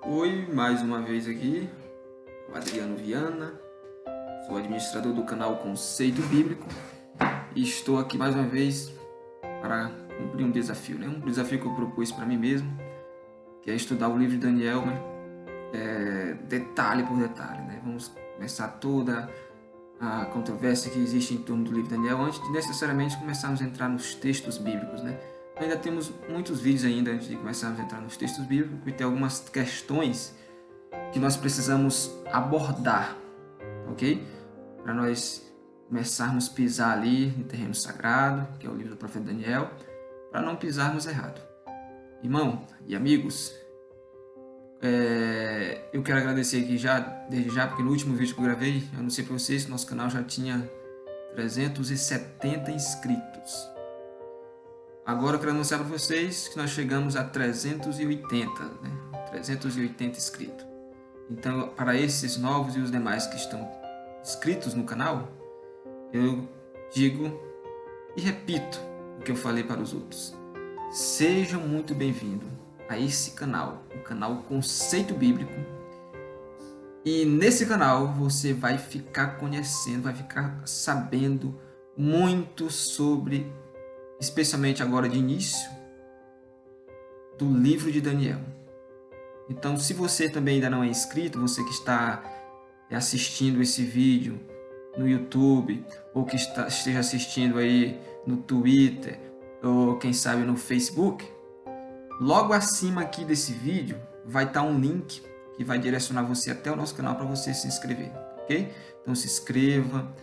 Oi, mais uma vez aqui, o Adriano Viana, sou administrador do canal Conceito Bíblico e estou aqui mais uma vez para cumprir um desafio, né? Um desafio que eu propus para mim mesmo, que é estudar o livro de Daniel, né? Detalhe por detalhe, né? Vamos começar toda a controvérsia que existe em torno do livro de Daniel antes de necessariamente começarmos a entrar nos textos bíblicos, né? Ainda temos muitos vídeos ainda antes de começarmos a entrar nos textos bíblicos e tem algumas questões que nós precisamos abordar, ok? Para nós começarmos a pisar ali em terreno sagrado, que é o livro do profeta Daniel, para não pisarmos errado. Irmão e amigos, eu quero agradecer aqui desde já, porque no último vídeo que eu gravei, eu anunciei para vocês que nosso canal já tinha 370 inscritos. Agora eu quero anunciar para vocês que nós chegamos a 380, né? 380 inscritos. Então, para esses novos e os demais que estão inscritos no canal, eu digo e repito o que eu falei para os outros. Sejam muito bem-vindos a esse canal, o canal Conceito Bíblico. E nesse canal você vai ficar conhecendo, vai ficar sabendo muito sobre, especialmente agora de início, do livro de Daniel. Então, se você também ainda não é inscrito, você que está assistindo esse vídeo no YouTube, ou que esteja assistindo aí no Twitter, ou quem sabe no Facebook, logo acima aqui desse vídeo vai estar um link que vai direcionar você até o nosso canal para você se inscrever, ok? Então se inscreva,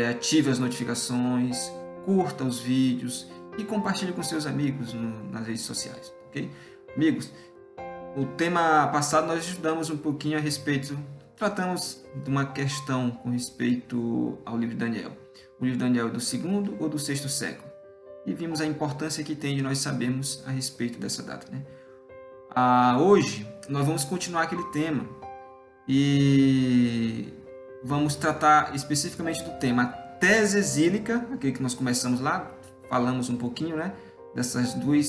ative as notificações, curta os vídeos e compartilhe com seus amigos nas redes sociais, ok? Amigos, no tema passado nós estudamos um pouquinho a respeito, tratamos de uma questão com respeito ao livro de Daniel. O livro de Daniel é do 2º ou do 6º século. E vimos a importância que tem de nós sabermos a respeito dessa data, né? Hoje nós vamos continuar aquele tema e vamos tratar especificamente do tema tese exílica, aquele que nós começamos lá, falamos um pouquinho, né, dessas duas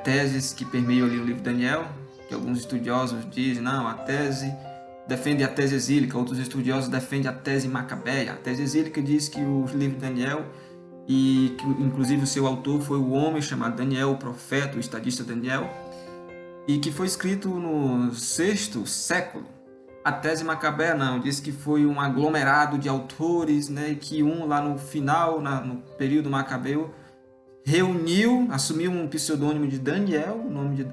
teses que permeiam ali o livro de Daniel, que alguns estudiosos dizem, não, a tese defende a tese exílica, outros estudiosos defendem a tese macabeia. A tese exílica diz que o livro de Daniel, e que inclusive o seu autor foi o homem chamado Daniel, o profeta, o estadista Daniel, e que foi escrito no 6º século. A tese macabeia não, diz que foi um aglomerado de autores, né, que lá no final, no período macabeu, assumiu um pseudônimo de Daniel,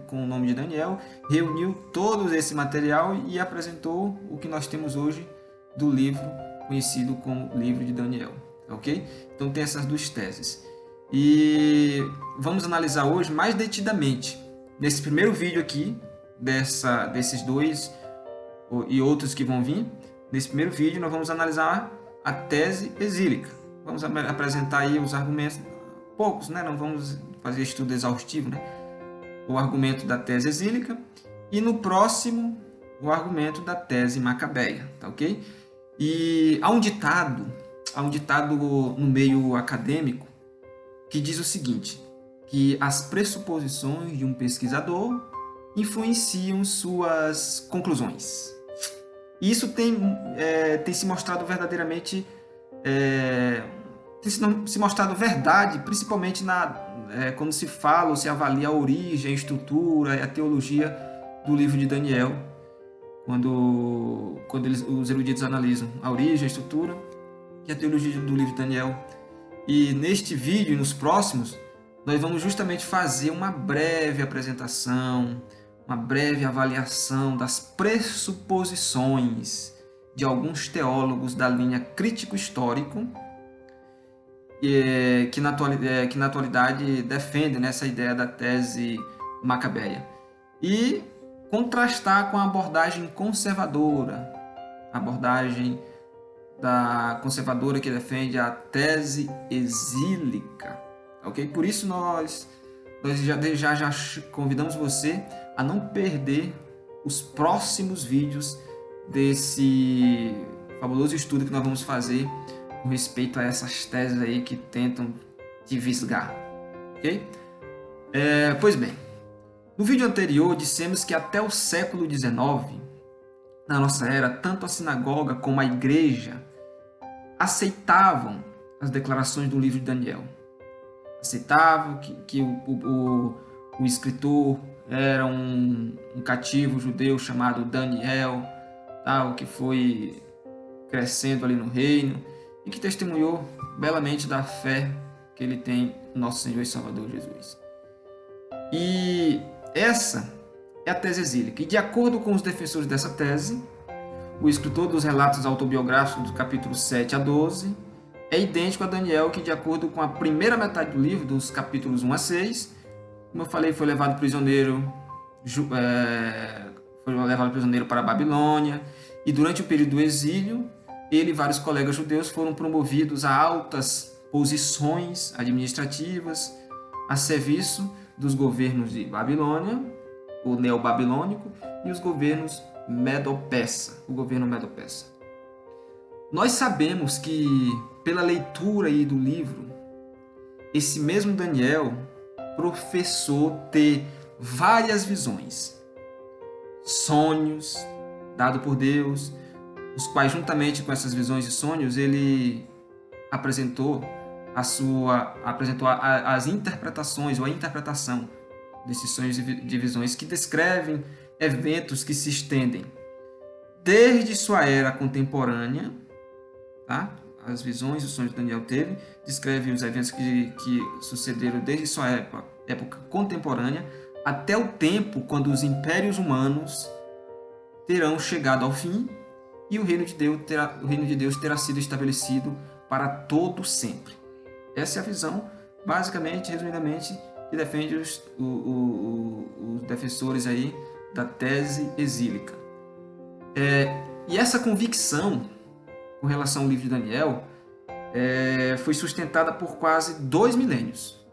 com o nome de Daniel, reuniu todo esse material e apresentou o que nós temos hoje do livro conhecido como Livro de Daniel, ok? Então tem essas duas teses. E vamos analisar hoje mais detidamente, nesse primeiro vídeo aqui, desses dois e outros que vão vir, nesse primeiro vídeo nós vamos analisar a tese exílica. Vamos apresentar aí os argumentos, poucos, né? Não vamos fazer estudo exaustivo, né? O argumento da tese exílica e no próximo o argumento da tese macabeia, tá ok? E há um ditado no meio acadêmico que diz o seguinte, que as pressuposições de um pesquisador influenciam suas conclusões. E isso tem se mostrado verdadeiramente tem se mostrado verdade, principalmente quando se fala ou se avalia a origem, a estrutura e a teologia do livro de Daniel, quando os eruditos analisam a origem, a estrutura e a teologia do livro de Daniel. E neste vídeo e nos próximos, nós vamos justamente fazer uma breve apresentação, uma breve avaliação das pressuposições de alguns teólogos da linha crítico-histórico que na atualidade defendem essa ideia da tese macabeia. E contrastar com a abordagem conservadora, a abordagem conservadora que defende a tese exílica. Ok? Por isso nós já convidamos você a não perder os próximos vídeos desse fabuloso estudo que nós vamos fazer com respeito a essas teses aí que tentam te visgar, ok? Pois bem, No vídeo anterior, dissemos que até o século XIX, na nossa era, tanto a sinagoga como a igreja aceitavam as declarações do livro de Daniel. Aceitavam que o escritor era um cativo judeu chamado Daniel, tal, que foi crescendo ali no reino e que testemunhou belamente da fé que ele tem no nosso Senhor e Salvador Jesus. E essa é a tese exílica. E de acordo com os defensores dessa tese, o escritor dos relatos autobiográficos do capítulo 7 a 12 é idêntico a Daniel, que de acordo com a primeira metade do livro, dos capítulos 1 a 6, como eu falei, foi levado prisioneiro para a Babilônia, e durante o período do exílio, ele e vários colegas judeus foram promovidos a altas posições administrativas a serviço dos governos de Babilônia, o neobabilônico, e os governos medo-persa, o governo medo-persa. Nós sabemos que, pela leitura aí do livro, esse mesmo Daniel professou ter várias visões, sonhos dados por Deus, os quais, juntamente com essas visões e sonhos, ele apresentou as interpretações ou a interpretação desses sonhos e visões que descrevem eventos que se estendem desde sua era contemporânea, tá? As visões e os sonhos que Daniel teve descrevem os eventos que sucederam desde sua época contemporânea até o tempo quando os impérios humanos terão chegado ao fim e o reino de Deus terá sido estabelecido para todo sempre. Essa é a visão, basicamente, resumidamente, que defende os defensores aí da tese exílica. E essa convicção com relação ao livro de Daniel foi sustentada por quase 2 milênios,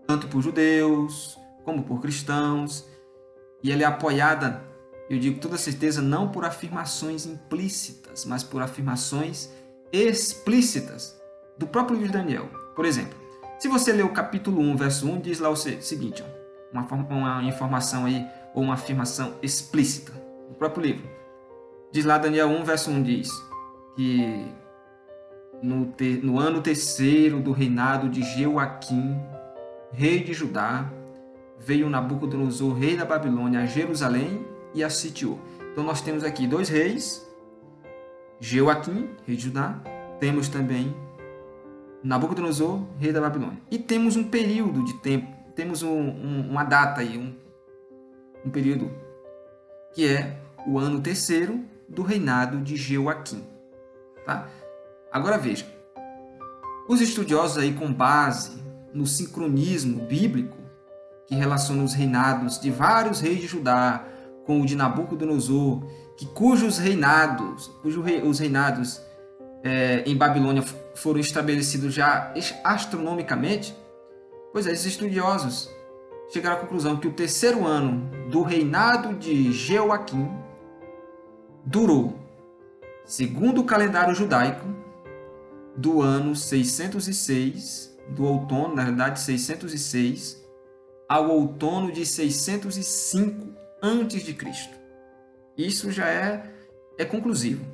tanto por judeus como por cristãos, e ela é apoiada, eu digo com toda certeza, não por afirmações implícitas, mas por afirmações explícitas do próprio livro de Daniel. Por exemplo, se você ler o capítulo 1, verso 1, diz lá o seguinte, uma informação aí, ou uma afirmação explícita do próprio livro. Diz lá, Daniel 1, verso 1 diz que no ano 3º do reinado de Jeoaquim, rei de Judá, veio Nabucodonosor, rei da Babilônia, a Jerusalém e a sitiou. Então nós temos aqui 2 reis, Jeoaquim, rei de Judá, temos também Nabucodonosor, rei da Babilônia. E temos um período de tempo, temos uma data aí, um período que é o ano 3º do reinado de Jeoaquim. Tá? Agora veja, os estudiosos aí com base no sincronismo bíblico que relaciona os reinados de vários reis de Judá com o de Nabucodonosor, os reinados em Babilônia foram estabelecidos já astronomicamente, pois esses estudiosos chegaram à conclusão que o 3º ano do reinado de Jeoaquim durou, segundo o calendário judaico, do ano 606, do outono, na realidade 606, ao outono de 605 a.C. Isso já é conclusivo.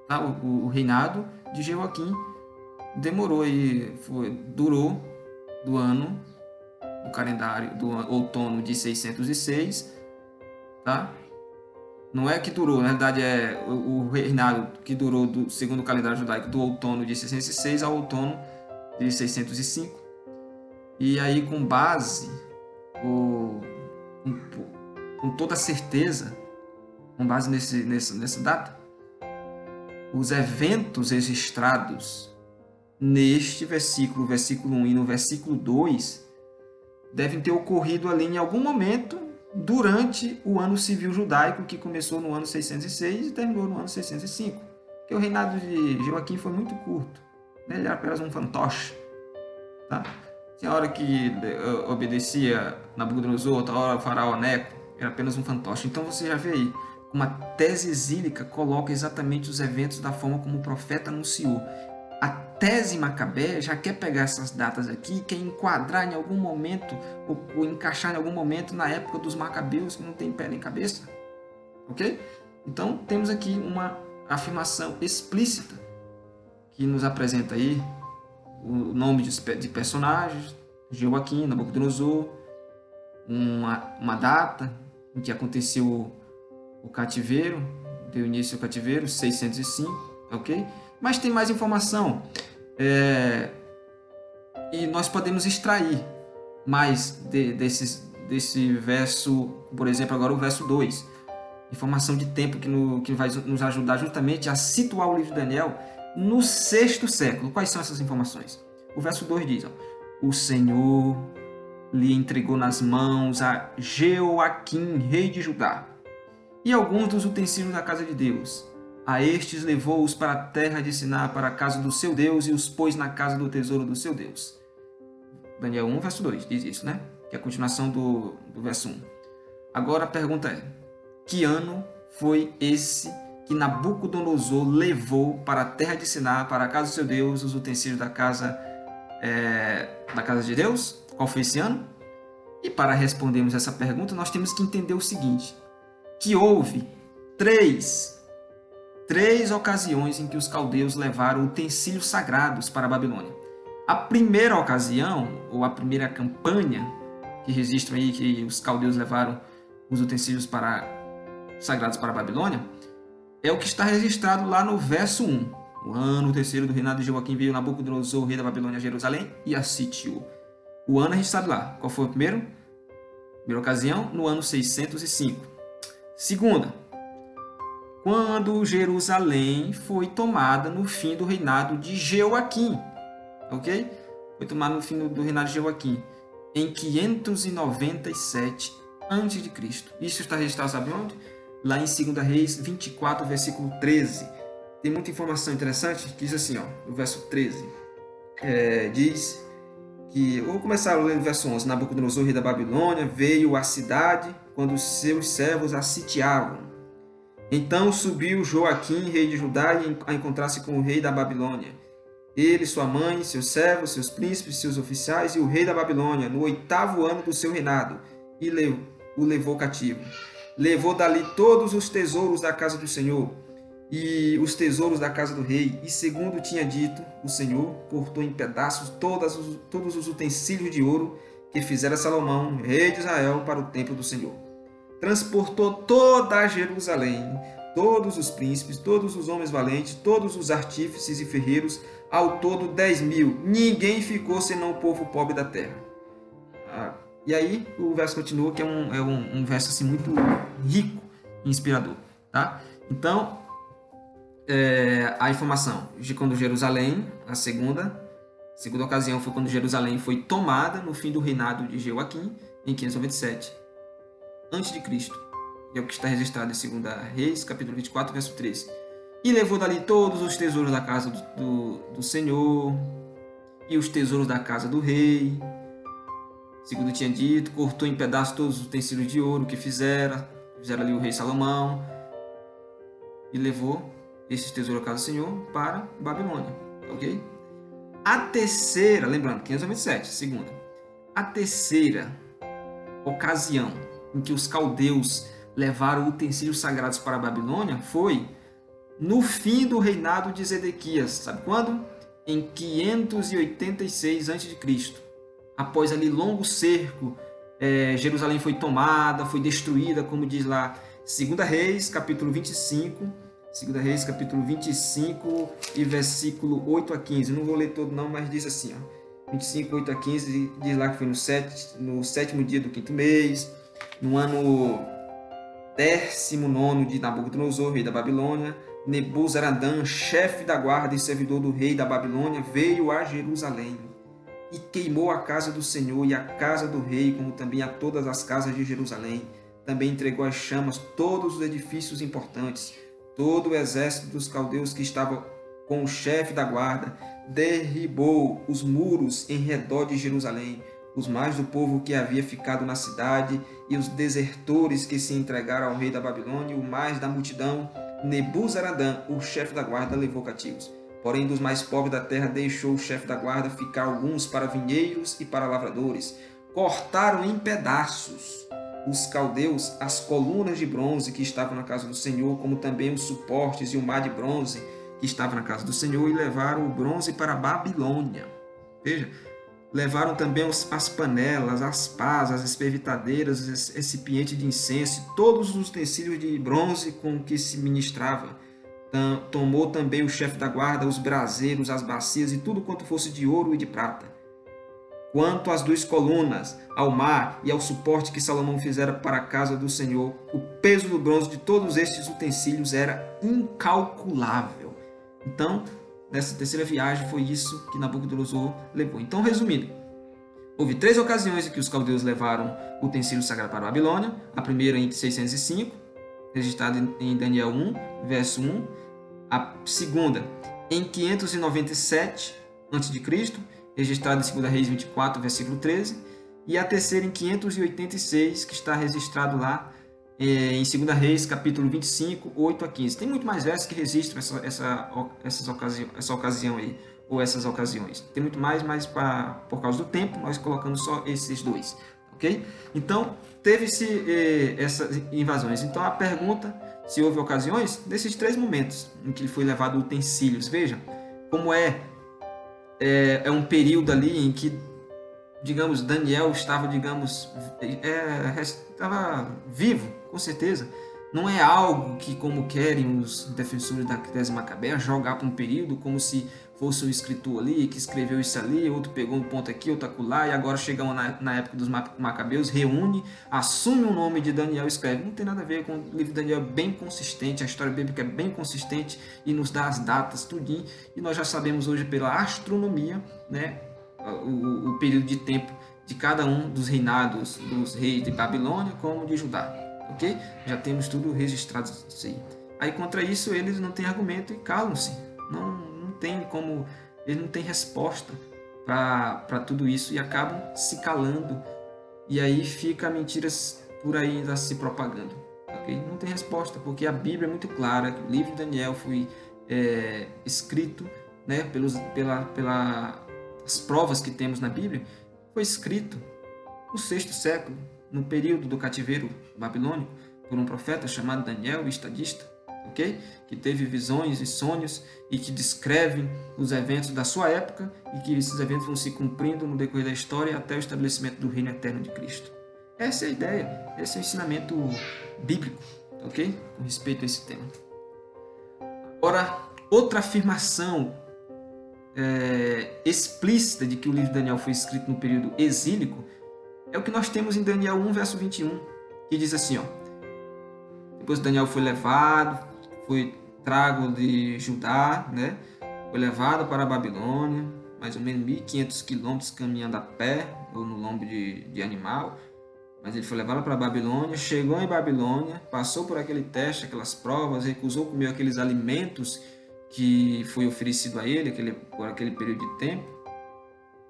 Tá? O reinado de Jeoaquim durou do ano do calendário do outono de 606, tá? Não é que durou, na verdade é o reinado que durou segundo o calendário judaico do outono de 606 ao outono de 605. E aí, com base, com toda certeza, com base nessa data, os eventos registrados neste versículo 1 e no versículo 2, devem ter ocorrido ali em algum momento durante o ano civil judaico, que começou no ano 606 e terminou no ano 605. Porque o reinado de Jeoaquim foi muito curto, né? Ele era apenas um fantoche. Tá? Tinha hora que obedecia Nabucodonosor, outra hora o faraó Neco, era apenas um fantoche. Então você já vê aí, uma tese exílica coloca exatamente os eventos da forma como o profeta anunciou. A tese Macabé já quer pegar essas datas aqui, quer enquadrar em algum momento, ou encaixar em algum momento na época dos Macabeus, que não tem pé nem cabeça. Ok? Então, temos aqui uma afirmação explícita que nos apresenta aí o nome de personagens, Joaquim, Nabucodonosor, uma data em que aconteceu o cativeiro, deu início ao cativeiro, 605, ok? Mas tem mais informação, e nós podemos extrair mais desse verso, por exemplo, agora o verso 2, informação de tempo que vai nos ajudar justamente a situar o livro de Daniel no 6º século. Quais são essas informações? O verso 2 diz, ó, o Senhor lhe entregou nas mãos a Jeoaquim, rei de Judá, e alguns dos utensílios da casa de Deus. A estes levou-os para a terra de Siná, para a casa do seu Deus, e os pôs na casa do tesouro do seu Deus. Daniel 1, verso 2, diz isso, né? Que é a continuação do verso 1. Agora a pergunta é, que ano foi esse que Nabucodonosor levou para a terra de Siná, para a casa do seu Deus, os utensílios da casa de Deus? Qual foi esse ano? E para respondermos essa pergunta, nós temos que entender o seguinte, que houve três ocasiões em que os caldeus levaram utensílios sagrados para a Babilônia. A primeira ocasião, ou a primeira campanha que registra aí que os caldeus levaram os utensílios sagrados para a Babilônia, é o que está registrado lá no verso 1. No ano terceiro do reinado de Joaquim veio Nabucodonosor, rei da Babilônia, a Jerusalém, e a sitiou. O ano a gente sabe lá. Qual foi a primeira ocasião? No ano 605. Segunda, quando Jerusalém foi tomada no fim do reinado de Jeoaquim. Ok? Foi tomada no fim do reinado de Jeoaquim, em 597 a.C. Isso está registrado, sabe onde? Lá em 2 Reis 24, versículo 13. Tem muita informação interessante que diz assim, ó, no verso 13. Diz que, vou começar a ler no verso 11. Nabucodonosor, rei da Babilônia, veio à cidade quando seus servos a sitiavam. Então subiu Joaquim, rei de Judá, a encontrar-se com o rei da Babilônia. Ele, sua mãe, seus servos, seus príncipes, seus oficiais e o rei da Babilônia, no 8º ano do seu reinado, e o levou cativo. Levou dali todos os tesouros da casa do Senhor e os tesouros da casa do rei, e segundo tinha dito o Senhor, cortou em pedaços todos os utensílios de ouro que fizera Salomão, rei de Israel, para o templo do Senhor. Transportou toda a Jerusalém, todos os príncipes, todos os homens valentes, todos os artífices e ferreiros, ao todo 10.000. Ninguém ficou senão o povo pobre da terra. E aí o verso continua, que é um verso assim, muito rico e inspirador. Tá? Então, a informação de quando Jerusalém, a segunda ocasião foi quando Jerusalém foi tomada no fim do reinado de Jeoaquim, em 597 a.C. É o que está registrado em 2 Reis, capítulo 24, verso 13. E levou dali todos os tesouros da casa do Senhor e os tesouros da casa do rei. Segundo tinha dito, cortou em pedaços todos os utensílios de ouro que fizeram ali o rei Salomão, e levou esses tesouros da casa do Senhor para Babilônia. Ok? A terceira, lembrando, 597, segunda. A terceira ocasião em que os caldeus levaram utensílios sagrados para a Babilônia foi no fim do reinado de Zedequias. Sabe quando? Em 586 a.C. Após ali longo cerco, Jerusalém foi tomada, foi destruída, como diz lá 2 Reis, capítulo 25, 2 Reis, capítulo 25 e versículo 8 a 15. Não vou ler todo não, mas diz assim, ó, 25, 8 a 15, diz lá que foi no 7º dia do 5º mês, no ano 19º de Nabucodonosor, rei da Babilônia, Nebuzaradan, chefe da guarda e servidor do rei da Babilônia, veio a Jerusalém e queimou a casa do Senhor e a casa do rei, como também a todas as casas de Jerusalém. Também entregou às chamas todos os edifícios importantes. Todo o exército dos caldeus que estava com o chefe da guarda derribou os muros em redor de Jerusalém, os mais do povo que havia ficado na cidade e os desertores que se entregaram ao rei da Babilônia, o mais da multidão, Nebuzaradan, o chefe da guarda, levou cativos. Porém, dos mais pobres da terra deixou o chefe da guarda ficar alguns para vinheiros e para lavradores. Cortaram em pedaços os caldeus as colunas de bronze que estavam na casa do Senhor, como também os suportes e o mar de bronze que estava na casa do Senhor, e levaram o bronze para a Babilônia. Veja, levaram também as panelas, as pás, as espervitadeiras, os recipientes de incenso, todos os utensílios de bronze com que se ministrava. Tomou também o chefe da guarda os braseiros, as bacias e tudo quanto fosse de ouro e de prata. Quanto às 2 colunas, ao mar e ao suporte que Salomão fizera para a casa do Senhor, o peso do bronze de todos estes utensílios era incalculável. Então, nessa terceira viagem, foi isso que Nabucodonosor levou. Então, resumindo, houve 3 ocasiões em que os caldeus levaram utensílios sagrados para a Babilônia. A primeira em 605, registrada em Daniel 1, verso 1. A segunda em 597 a.C., registrada em 2 Reis 24, versículo 13. E a terceira em 586, que está registrado lá em 2 Reis, capítulo 25, 8 a 15. Tem muito mais versos que registram essa ocasião aí, ou essas ocasiões. Tem muito mais, mas por causa do tempo, nós colocamos só esses 2. Ok? Então, teve-se essas invasões. Então, a pergunta, se houve ocasiões, nesses 3 momentos em que foi levado utensílios. Veja como é um período ali em que, digamos, Daniel estava, estava vivo, com certeza. Não é algo que, como querem os defensores da tese macabeia, jogar para um período como se fosse um escritor ali, que escreveu isso ali, outro pegou um ponto aqui, outro acolá, e agora chegamos na época dos macabeus, reúne, assume o nome de Daniel e escreve. Não tem nada a ver com o livro de Daniel, é bem consistente, a história bíblica é bem consistente e nos dá as datas, tudinho, e nós já sabemos hoje pela astronomia, né, o período de tempo de cada um dos reinados dos reis de Babilônia como de Judá. Ok? Já temos tudo registrado isso aí. Aí contra isso eles não têm argumento e calam-se. Não tem como, eles não têm resposta para tudo isso e acabam se calando. E aí fica mentiras por aí ainda se propagando. Ok? Não tem resposta, porque a Bíblia é muito clara, que o livro de Daniel foi escrito, né, pelas provas que temos na Bíblia, foi escrito no 6º século, no período do cativeiro babilônico, por um profeta chamado Daniel, estadista, ok? Que teve visões e sonhos e que descrevem os eventos da sua época e que esses eventos vão se cumprindo no decorrer da história até o estabelecimento do reino eterno de Cristo. Essa é a ideia, esse é o ensinamento bíblico, ok? Com respeito a esse tema. Agora, outra afirmação explícita de que o livro de Daniel foi escrito no período exílico é o que nós temos em Daniel 1, verso 21, que diz assim, ó: depois Daniel foi levado, foi trago de Judá, né? Foi levado para a Babilônia, mais ou menos 1.500 quilômetros caminhando a pé, ou no lombo de animal, mas ele foi levado para a Babilônia, chegou em Babilônia, passou por aquele teste, aquelas provas, recusou comer aqueles alimentos que foi oferecido a ele por aquele período de tempo.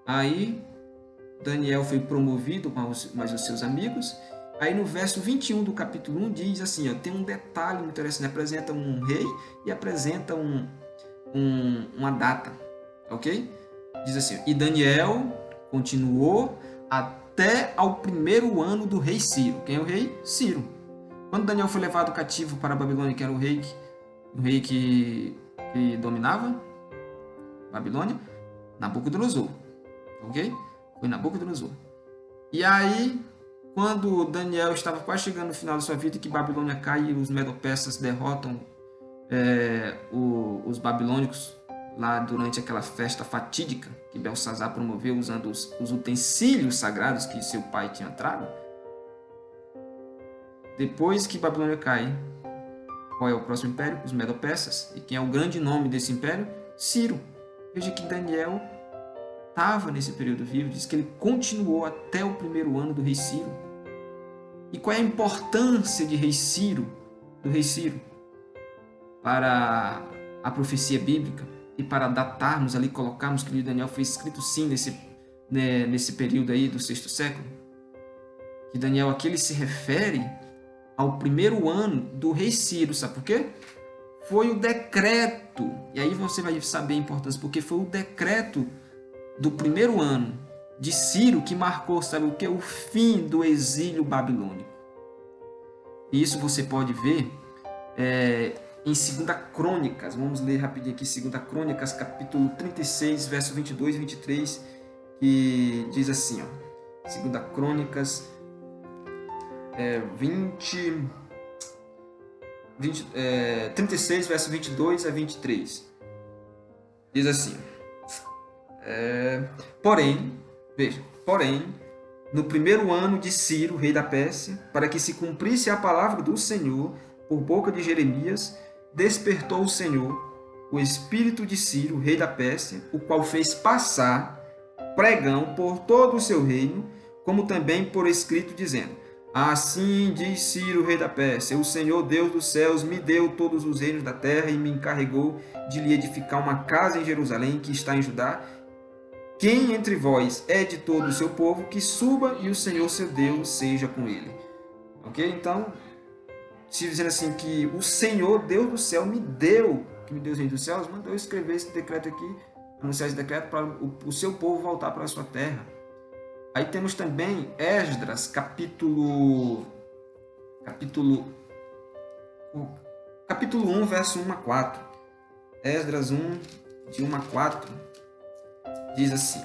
Aí Daniel foi promovido com mais os seus amigos. Aí no verso 21 do capítulo 1 diz assim, ó, tem um detalhe muito interessante, apresenta um rei e apresenta uma data, ok? Diz assim, e Daniel continuou até ao 1º ano do rei Ciro. Quem é o rei? Ciro. Quando Daniel foi levado cativo para a Babilônia, que era o rei que dominava Babilônia, Nabucodonosor, ok? Foi Nabucodonosor. E aí, quando Daniel estava quase chegando no final da sua vida, que Babilônia cai e os medo-persas derrotam os babilônicos lá durante aquela festa fatídica que Belsazar promoveu usando os utensílios sagrados que seu pai tinha trago. Depois que Babilônia cai, qual é o próximo império? Os medo-persas. E quem é o grande nome desse império? Ciro. Veja que Daniel estava nesse período vivo, diz que ele continuou até o 1º ano do rei Ciro. E qual é a importância de do rei Ciro, para a profecia bíblica e para datarmos ali, colocarmos que o livro de Daniel foi escrito sim nesse período aí do 6º século? Que Daniel aqui ele se refere ao 1º ano do rei Ciro, sabe por quê? foi o decreto, e aí você vai saber a importância, porque foi o decreto do primeiro ano de Ciro que marcou, sabe o que? O fim do exílio babilônico. E isso você pode ver em 2 Crônicas. Vamos ler rapidinho aqui 2 Crônicas, capítulo 36, verso 22 e 23, que diz assim, ó, 2 Crônicas 36, verso 22 a 23. Diz assim, porém, no primeiro ano de Ciro, rei da Pérsia, para que se cumprisse a palavra do Senhor, por boca de Jeremias, despertou o Senhor o espírito de Ciro, rei da Pérsia, o qual fez passar pregão por todo o seu reino, como também por escrito, dizendo: assim diz Ciro, rei da Pérsia: o Senhor Deus dos céus me deu todos os reinos da terra e me encarregou de lhe edificar uma casa em Jerusalém, que está em Judá. Quem entre vós é de todo o seu povo, que suba, e o Senhor seu Deus seja com ele. Ok? Então, se dizendo assim que o Senhor Deus do céu me deu, que me deu os reinos dos céus, mandou escrever esse decreto aqui, anunciar esse decreto para o seu povo voltar para a sua terra. Aí temos também Esdras, capítulo 1, verso 1 a 4. Esdras 1, de 1 a 4, diz assim,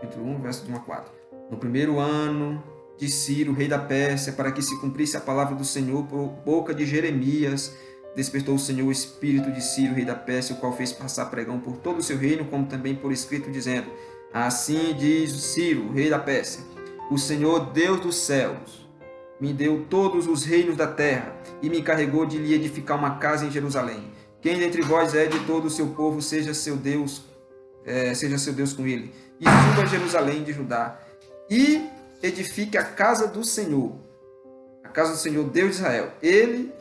capítulo 1, verso de 1 a 4. No primeiro ano de Ciro, rei da Pérsia, para que se cumprisse a palavra do Senhor por boca de Jeremias, despertou o Senhor o espírito de Ciro, rei da Pérsia, o qual fez passar pregão por todo o seu reino, como também por escrito, dizendo: assim diz Ciro, rei da Pérsia: o Senhor Deus dos céus me deu todos os reinos da terra e me encarregou de lhe edificar uma casa em Jerusalém. Quem dentre vós é de todo o seu povo, seja seu Deus com ele, e suba a Jerusalém de Judá e edifique a casa do Senhor, Deus de Israel. Ele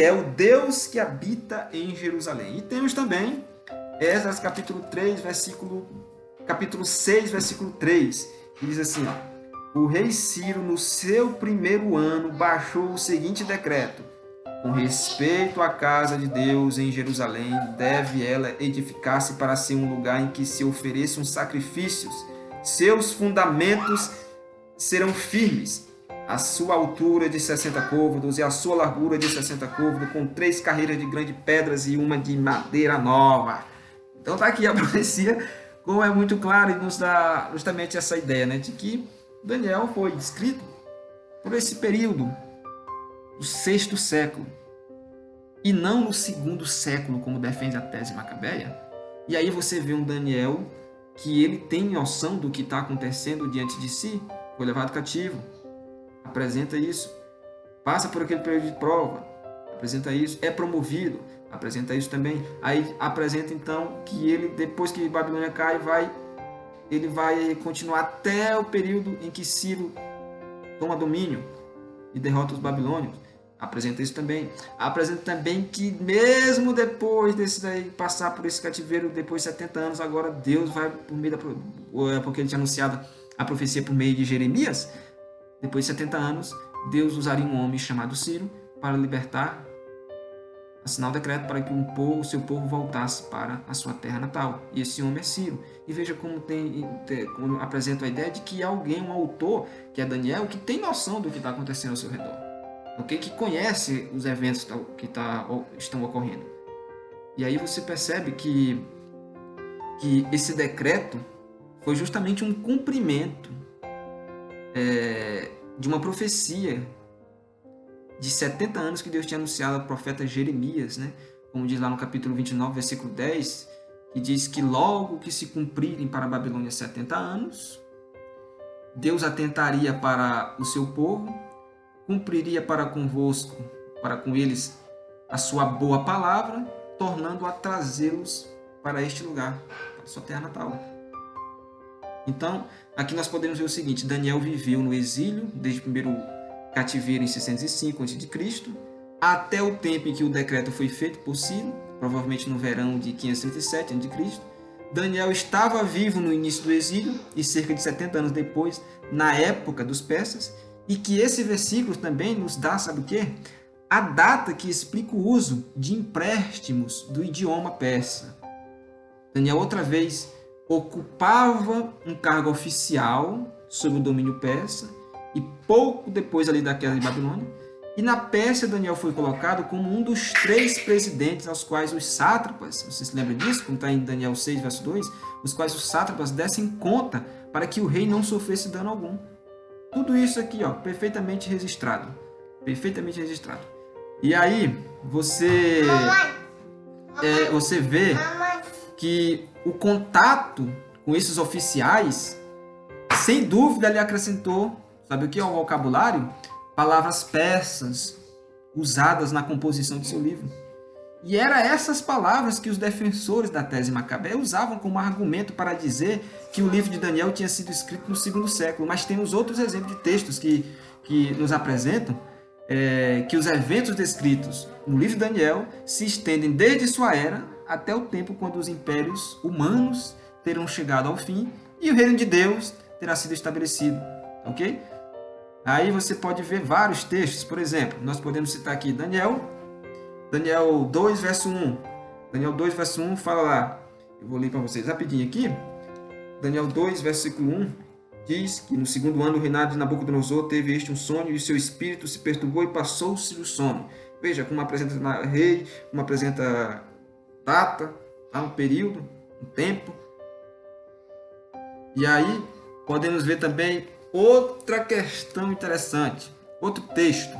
é o Deus que habita em Jerusalém. E temos também Esdras capítulo 6, versículo 3, que diz assim, ó: o rei Ciro, no seu primeiro ano, baixou o seguinte decreto: com respeito à casa de Deus em Jerusalém, deve ela edificar-se para ser um lugar em que se ofereçam sacrifícios. Seus fundamentos serão firmes. A sua altura de 60 côvados e a sua largura de 60 côvados, com 3 carreiras de grandes pedras e uma de madeira nova. Então está aqui a profecia, como é muito claro, e nos dá justamente essa ideia, né, de que Daniel foi escrito por esse período do 6º século, e não no 2º século, como defende a tese macabeia. E aí você vê um Daniel que ele tem noção do que está acontecendo diante de si, foi levado cativo, apresenta isso, passa por aquele período de prova, apresenta isso, é promovido, apresenta isso também. Aí apresenta então que ele, depois que Babilônia cai, ele vai continuar até o período em que Ciro toma domínio e derrota os babilônios. Apresenta isso também. Apresenta também que mesmo depois desse daí, passar por esse cativeiro, depois de 70 anos, agora Deus vai, por meio porque ele tinha anunciado a profecia por meio de Jeremias, depois de 70 anos, Deus usaria um homem chamado Ciro para libertar, assinar o decreto para que o seu povo voltasse para a sua terra natal. E esse homem é Ciro. E veja como como apresenta a ideia de que alguém, um autor, que é Daniel, que tem noção do que está acontecendo ao seu redor. Okay? Que conhece os eventos que estão ocorrendo. E aí você percebe que esse decreto foi justamente um cumprimento de uma profecia de 70 anos que Deus tinha anunciado ao profeta Jeremias, né? Como diz lá no capítulo 29, versículo 10, que diz que logo que se cumprirem para a Babilônia 70 anos, Deus atentaria para o seu povo, cumpriria para convosco, para com eles, a sua boa palavra, tornando a trazê-los para este lugar, para a sua terra natal. Então, aqui nós podemos ver o seguinte: Daniel viveu no exílio, desde o primeiro cativeiro em 605 a.C., até o tempo em que o decreto foi feito por Ciro, provavelmente no verão de 537 a.C. Daniel estava vivo no início do exílio e cerca de 70 anos depois, na época dos persas, e que esse versículo também nos dá, sabe o quê? a data que explica o uso de empréstimos do idioma persa. Daniel outra vez ocupava um cargo oficial sob o domínio persa e pouco depois ali da queda de Babilônia. E na Pérsia, Daniel foi colocado como um dos 3 presidentes aos quais os sátrapas, você se lembra disso, como está em Daniel 6, verso 2, os quais os sátrapas dessem conta para que o rei não sofresse dano algum. Tudo isso aqui, ó, perfeitamente registrado. Perfeitamente registrado. E aí, você vê que o contato com esses oficiais, sem dúvida, lhe acrescentou, sabe o que é o vocabulário? Palavras persas usadas na composição de seu livro. E eram essas palavras que os defensores da tese Macabé usavam como argumento para dizer que o livro de Daniel tinha sido escrito no 2º século. Mas temos outros exemplos de textos que nos apresentam que os eventos descritos no livro de Daniel se estendem desde sua era até o tempo quando os impérios humanos terão chegado ao fim e o reino de Deus terá sido estabelecido. Ok? Aí você pode ver vários textos. Por exemplo, nós podemos citar aqui Daniel 2, verso 1. Daniel 2, verso 1 fala lá. Eu vou ler para vocês rapidinho aqui. Daniel 2, versículo 1 diz que no 2º ano do reinado de Nabucodonosor teve este um sonho e seu espírito se perturbou e passou-se o sono. Veja como apresenta rei, como apresenta data, um período, um tempo. E aí podemos ver também outra questão interessante, outro texto,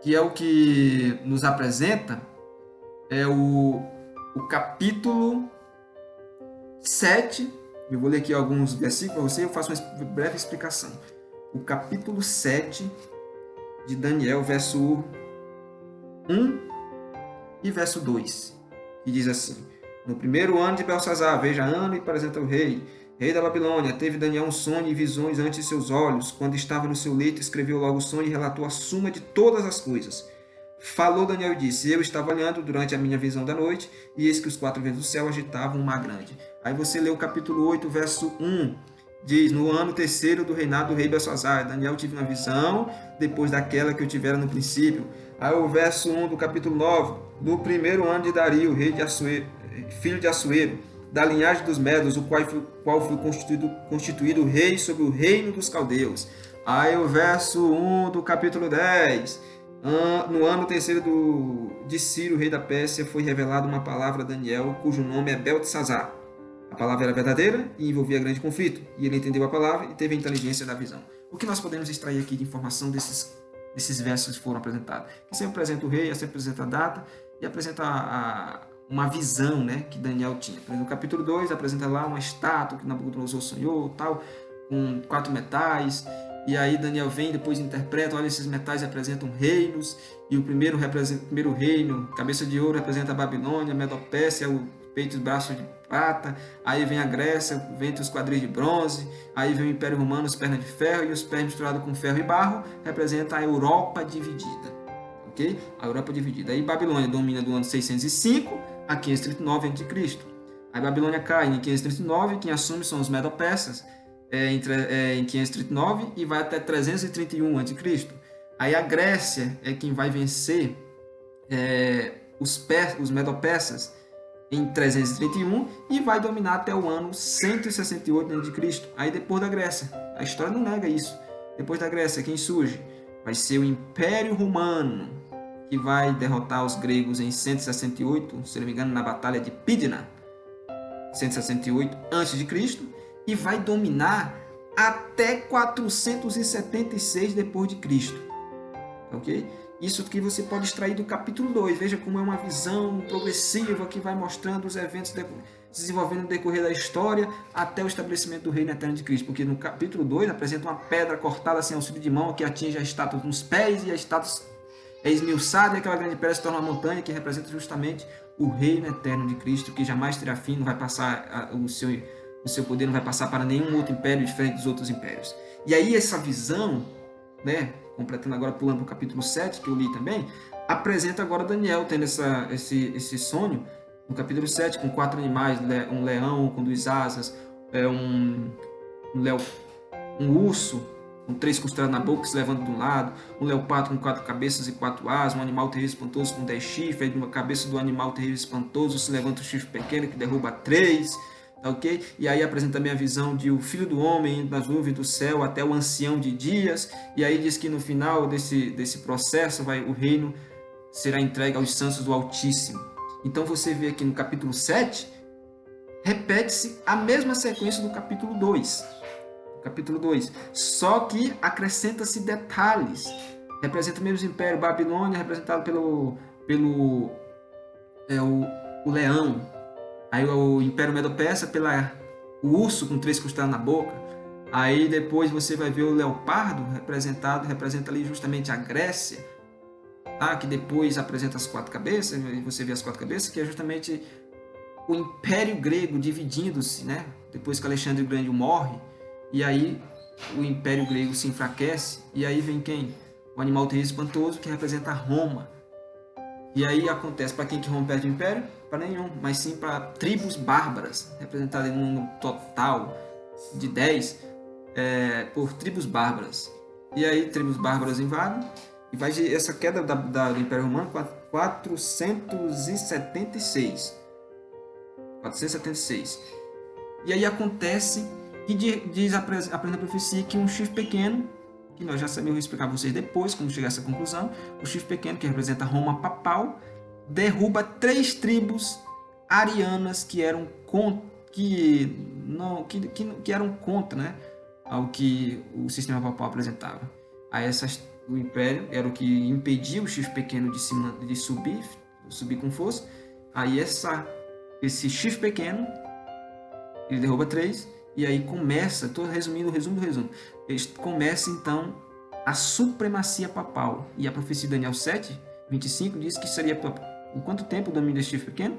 que é o que nos apresenta, é o capítulo 7. Eu vou ler aqui alguns versículos para você, eu faço uma breve explicação. O capítulo 7 de Daniel, verso 1 e verso 2, que diz assim: no 1º ano de Belsazar, veja ano e apresenta o rei da Babilônia, teve Daniel um sonho e visões ante seus olhos. Quando estava no seu leito, escreveu logo o sonho e relatou a suma de todas as coisas. Falou Daniel e disse: eu estava olhando durante a minha visão da noite, e eis que os 4 ventos do céu agitavam um mar grande. Aí você lê o capítulo 8, verso 1, diz: no ano 3º do reinado do rei Belsazar, Daniel tive uma visão, depois daquela que eu tivera no princípio. Aí o verso 1 do capítulo 9, no 1º ano de Dario, rei de Assuero, filho de Assuero, da linhagem dos Medos, o qual foi constituído rei sobre o reino dos caldeus. Aí o verso 1 do capítulo 10, no ano 3º de Ciro, rei da Pérsia, foi revelada uma palavra a Daniel, cujo nome é Beltesazar. A palavra era verdadeira e envolvia grande conflito, e ele entendeu a palavra e teve a inteligência da visão. O que nós podemos extrair aqui de informação desses versos que foram apresentados? Que sempre apresenta o rei, sempre apresenta a data e apresenta uma visão, né, que Daniel tinha. Por exemplo, no capítulo 2 apresenta lá uma estátua que Nabucodonosor sonhou, tal, com 4 metais, e aí Daniel vem, depois interpreta, olha, esses metais representam reinos, e o primeiro representa o primeiro reino, cabeça de ouro representa a Babilônia, a Medopécia, o peito e braços de prata, aí vem a Grécia, vem os quadris de bronze, aí vem o Império Romano, as pernas de ferro, e os pés misturados com ferro e barro, representa a Europa dividida. Okay? A Europa dividida. Aí Babilônia domina do ano 605 a 539 a.C. Aí Babilônia cai em 539, quem assume são os Medo-Persas em 539 e vai até 331 a.C. Aí a Grécia é quem vai vencer os Medo-Persas em 331 e vai dominar até o ano 168 a.C. Aí depois da Grécia, a história não nega isso. Depois da Grécia, quem surge? Vai ser o Império Romano, que vai derrotar os gregos em 168, se não me engano, na Batalha de Pydna, 168 a.C., e vai dominar até 476 d.C. Ok? Isso que você pode extrair do capítulo 2. Veja como é uma visão progressiva que vai mostrando os eventos desenvolvendo no decorrer da história até o estabelecimento do reino eterno de Cristo. Porque no capítulo 2 apresenta uma pedra cortada sem auxílio de mão que atinge a estátua nos pés e a estátua é esmiuçada e aquela grande pedra se torna uma montanha que representa justamente o reino eterno de Cristo, que jamais terá fim, não vai passar o seu poder não vai passar para nenhum outro império diferente dos outros impérios. E aí essa visão, né, completando agora, pulando para o capítulo 7, que eu li também, apresenta agora Daniel tendo esse sonho, no capítulo 7, com 4 animais, um leão com 2 asas, um urso com 3 costelas na boca, se levanta de um lado, um leopardo com 4 cabeças e 4 asas, um animal terrível espantoso com 10 chifres, aí de uma cabeça do animal terrível espantoso se levanta um chifre pequeno que derruba 3, tá ok? E aí apresenta também a visão de o Filho do Homem indo nas nuvens do céu até o ancião de dias, e aí diz que no final desse processo o reino será entregue aos santos do Altíssimo. Então você vê aqui no capítulo 7, repete-se a mesma sequência do capítulo 2. Capítulo 2. Só que acrescenta-se detalhes. Representa o mesmo império, Babilônia, representado pelo o leão. Aí o Império Medo-Persa o urso com 3 costelas na boca. Aí depois você vai ver o leopardo representa ali justamente a Grécia, tá? Que depois apresenta as 4 cabeças, e você vê as 4 cabeças, que é justamente o Império Grego dividindo-se, né? Depois que Alexandre o Grande morre, e aí o Império Grego se enfraquece, e aí vem quem? O animal terrível espantoso, que representa Roma. E aí acontece, para quem que Roma perde o Império? Para nenhum, mas sim para tribos bárbaras, representadas em um total de 10 por tribos bárbaras. E aí tribos bárbaras invadem, e vai essa queda do Império Romano 476. 476. E aí acontece que diz a profecia que um chifre pequeno, que nós já sabemos, eu vou explicar para vocês depois, como chegar a essa conclusão, o chifre pequeno, que representa Roma papal, derruba 3 tribos arianas que eram eram contra, né, ao que o sistema papal apresentava. Aí o império era o que impedia o chifre pequeno de subir com força. Aí esse chifre pequeno, ele derruba 3, e aí começa, estou resumindo o resumo do resumo, começa então a supremacia papal. E a profecia de Daniel 7:25 diz que seria por quanto tempo o domínio desse chifre pequeno?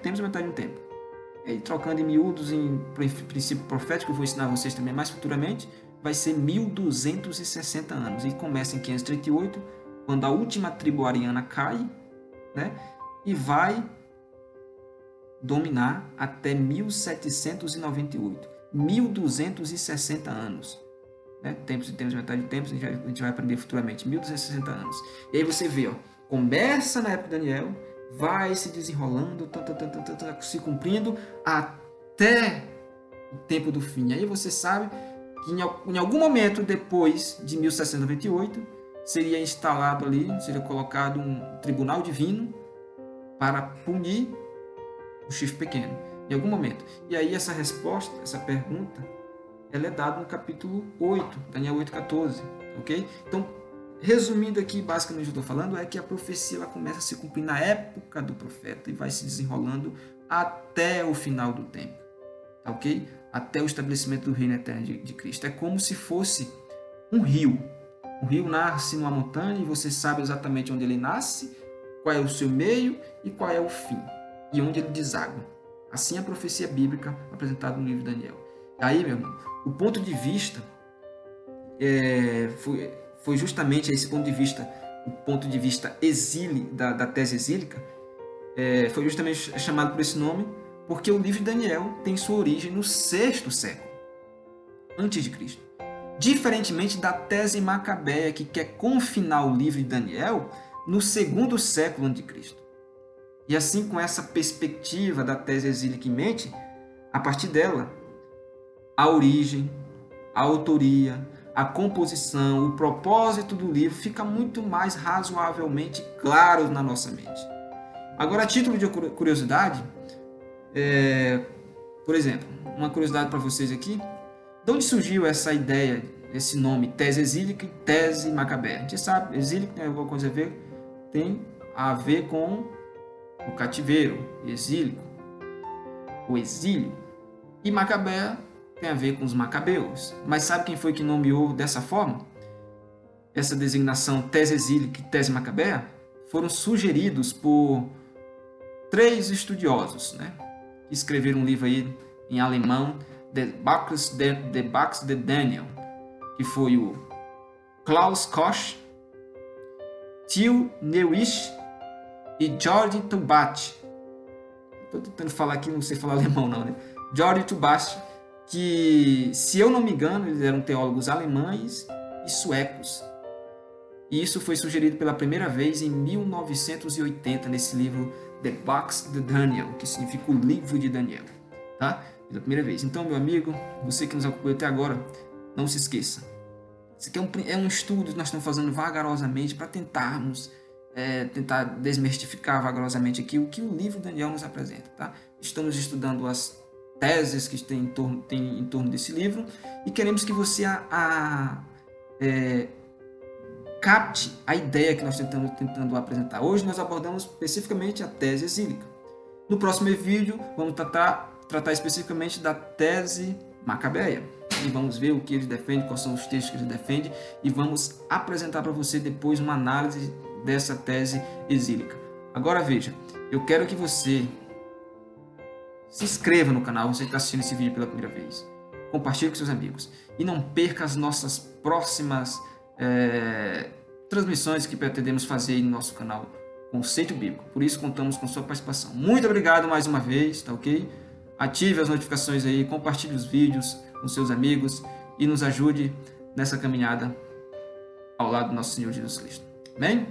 Temos metade de um tempo. E aí, trocando em miúdos, em princípio profético, que eu vou ensinar a vocês também mais futuramente, vai ser 1260 anos. E começa em 538, quando a última tribo ariana cai, né? E vai dominar até 1798. 1260 anos. Né? Tempos e tempos, metade de tempos, a gente vai aprender futuramente. 1260 anos. E aí você vê, ó, começa na época de Daniel, vai se desenrolando, se cumprindo até o tempo do fim. Aí você sabe que em algum momento depois de 1798 seria instalado ali, seria colocado um tribunal divino para punir o chifre pequeno, em algum momento. E aí essa resposta, essa pergunta, ela é dada no capítulo 8, Daniel 8:14, ok? Então, resumindo aqui, basicamente o que eu estou falando é que a profecia ela começa a se cumprir na época do profeta e vai se desenrolando até o final do tempo, tá ok? Até o estabelecimento do reino eterno de Cristo. É como se fosse um rio. Um rio nasce numa montanha e você sabe exatamente onde ele nasce, qual é o seu meio e qual é o fim, e onde ele deságua. Assim é a profecia bíblica apresentada no livro de Daniel. Aí, meu irmão, o ponto de vista foi justamente esse ponto de vista, o ponto de vista da tese exílica, foi justamente chamado por esse nome, porque o livro de Daniel tem sua origem no 6º século antes de Cristo. Diferentemente da tese macabeia, que quer confinar o livro de Daniel no 2º século antes de Cristo. E assim, com essa perspectiva da tese exílica em mente, a partir dela, a origem, a autoria, a composição, o propósito do livro fica muito mais razoavelmente claro na nossa mente. Agora, a título de curiosidade, por exemplo, uma curiosidade para vocês aqui, de onde surgiu essa ideia, esse nome, tese exílica e tese macabeia? A gente sabe, exílica tem alguma coisa a ver, tem a ver com o cativeiro, exílico, o exílio, e macabeia tem a ver com os macabeus. Mas sabe quem foi que nomeou dessa forma? Essa designação tese exílica e tese macabeia foram sugeridos por 3 estudiosos, né? Que escreveram um livro aí em alemão, The Books de Daniel, que foi o Klaus Koch, Till Neuwirth e George Tubach. Estou tentando falar aqui, não sei falar alemão não, né? George Tubach, que, se eu não me engano, eles eram teólogos alemães e suecos. E isso foi sugerido pela primeira vez em 1980, nesse livro The Box de Daniel, que significa o livro de Daniel, tá? Pela primeira vez. Então, meu amigo, você que nos acompanhou até agora, não se esqueça. Isso aqui é um estudo que nós estamos fazendo vagarosamente para tentarmos tentar desmistificar vagarosamente aqui o que o livro de Daniel nos apresenta, tá? Estamos estudando as teses que tem em torno desse livro e queremos que você capte a ideia que nós estamos tentando apresentar. Hoje nós abordamos especificamente a tese exílica. No próximo vídeo vamos tratar especificamente da tese macabeia. E vamos ver o que ele defende, quais são os textos que ele defende, e vamos apresentar para você depois uma análise dessa tese exílica. Agora veja, eu quero que você se inscreva no canal, você que está assistindo esse vídeo pela primeira vez. Compartilhe com seus amigos. E não perca as nossas próximas transmissões que pretendemos fazer no nosso canal Conceito Bíblico. Por isso contamos com sua participação. Muito obrigado mais uma vez, tá ok? Ative as notificações aí, compartilhe os vídeos com seus amigos e nos ajude nessa caminhada ao lado do nosso Senhor Jesus Cristo. Amém?